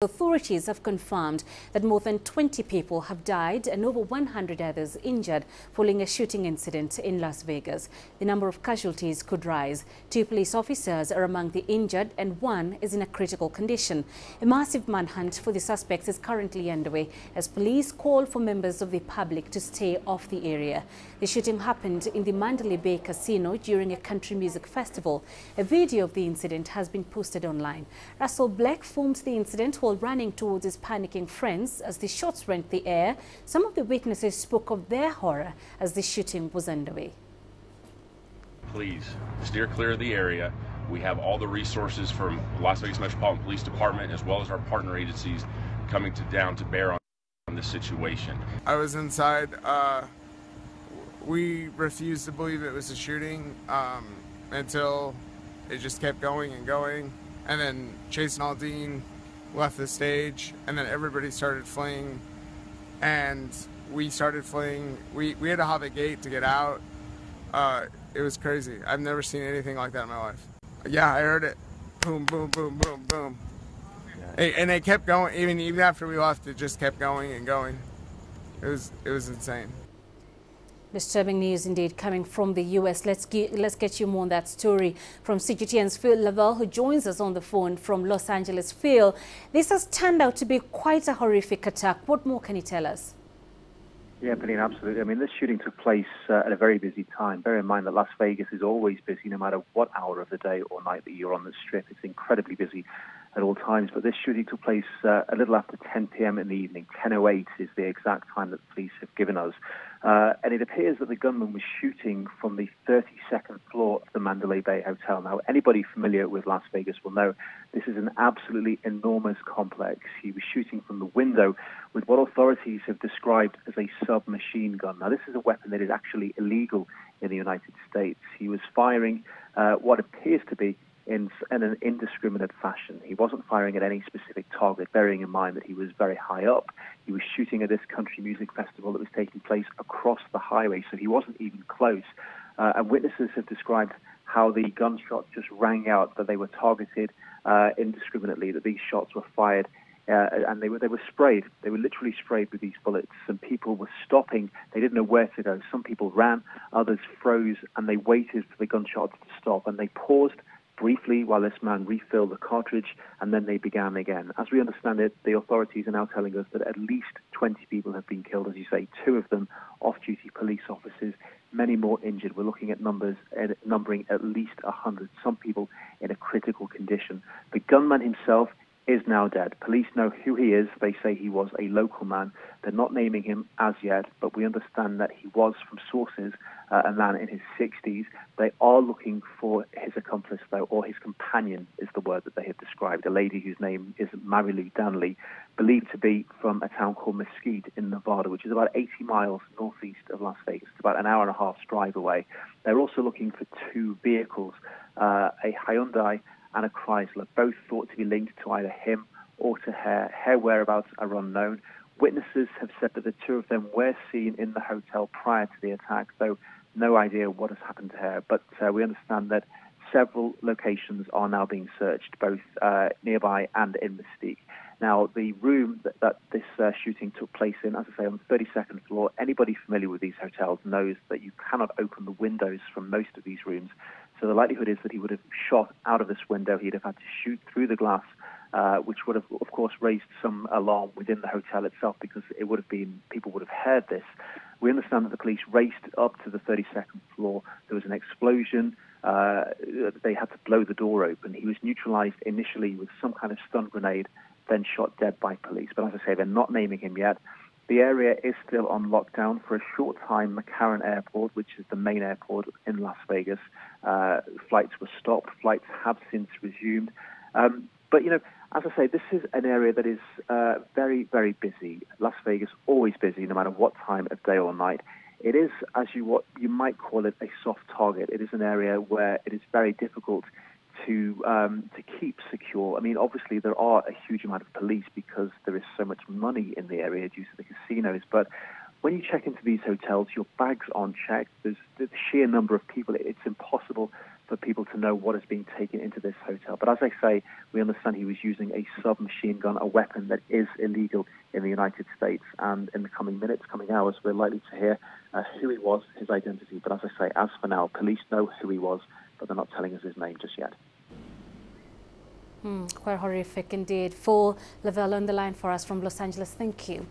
Authorities have confirmed that more than 20 people have died and over 100 others injured following a shooting incident in Las Vegas. The number of casualties could rise. 2 police officers are among the injured and 1 is in a critical condition. A massive manhunt for the suspects is currently underway as police call for members of the public to stay off the area. The shooting happened in the Mandalay Bay Casino during a country music festival. A video of the incident has been posted online. Rusell Bleck filmed the incident while running towards his panicking friends as the shots rent the air. Some of the witnesses spoke of their horror as the shooting was underway. Please steer clear of the area. We have all the resources from Las Vegas Metropolitan Police Department as well as our partner agencies coming down to bear on this situation. I was inside. We refused to believe it was a shooting until it just kept going and going. And then Chase and Aldine left the stage, and then everybody started fleeing, and we started fleeing. We had to hop a gate to get out. It was crazy. I've never seen anything like that in my life. Yeah, I heard it. Boom, boom, boom, boom, boom. And it kept going. Even after we left, it just kept going and going. It was insane. Disturbing news indeed coming from the U.S. Let's get you more on that story from CGTN's Phil Lavelle, who joins us on the phone from Los Angeles. Phil, this has turned out to be quite a horrific attack. What more can you tell us? Yeah, Pauline, absolutely. I mean, this shooting took place at a very busy time. Bear in mind that Las Vegas is always busy, no matter what hour of the day or night that you're on the Strip. It's incredibly busy at all times. But this shooting took place a little after 10 p.m. in the evening. 10:08 is the exact time that the police have given us. And it appears that the gunman was shooting from the 32nd floor of the Mandalay Bay Hotel. Now, anybody familiar with Las Vegas will know this is an absolutely enormous complex. He was shooting from the window with what authorities have described as a submachine gun. Now, this is a weapon that is actually illegal in the United States. He was firing what appears to be in an indiscriminate fashion. He wasn't firing at any specific target, bearing in mind that he was very high up. He was shooting at this country music festival that was taking place across the highway, so he wasn't even close. And witnesses have described how the gunshots just rang out, that they were targeted indiscriminately, that these shots were fired, and they were sprayed. They were literally sprayed with these bullets, and people were stopping. They didn't know where to go. Some people ran, others froze, and they waited for the gunshots to stop, and they paused briefly while this man refilled the cartridge, and then they began again. As we understand it, the authorities are now telling us that at least 20 people have been killed, as you say, 2 of them off-duty police officers, many more injured. We're looking at numbering at least 100, some people in a critical condition. The gunman himself is now dead. Police know who he is. They say he was a local man. They're not naming him as yet, but we understand that he was, from sources, a man in his 60s. They are looking for his accomplice, though, or his companion is the word that they have described, a lady whose name is Marilu Danley, believed to be from a town called Mesquite in Nevada, which is about 80 miles northeast of Las Vegas. It's about an hour and a half's drive away. They're also looking for 2 vehicles, a Hyundai and a Chrysler, both thought to be linked to either him or to Hare. Hare whereabouts are unknown. Witnesses have said that the 2 of them were seen in the hotel prior to the attack, though no idea what has happened to Hare. But we understand that several locations are now being searched, both nearby and in Mystique. Now, the room that this shooting took place in, as I say, on the 32nd floor, anybody familiar with these hotels knows that you cannot open the windows from most of these rooms. So the likelihood is that he would have shot out of this window. He'd have had to shoot through the glass, which would have, of course, raised some alarm within the hotel itself, because it would have been, people would have heard this. We understand that the police raced up to the 32nd floor. There was an explosion. They had to blow the door open. He was neutralized initially with some kind of stun grenade, then shot dead by police. But as I say, they're not naming him yet. The area is still on lockdown for a short time. McCarran Airport, which is the main airport in Las Vegas, flights were stopped. Flights have since resumed. But, you know, as I say, this is an area that is very, very busy. Las Vegas, always busy, no matter what time of day or night. It is, what you might call it, a soft target. It is an area where it is very difficult to keep secure. I mean, obviously there are a huge amount of police because there is so much money in the area due to the casinos. But when you check into these hotels, your bags aren't checked. There's the sheer number of people. It's impossible for people to know what is being taken into this hotel. But as I say, we understand he was using a submachine gun, a weapon that is illegal in the United States. And in the coming minutes, coming hours, we're likely to hear who he was, his identity. But as I say, as for now, police know who he was, but they're not telling us his name just yet. Quite horrific indeed. For Lavelle on the line for us from Los Angeles, thank you.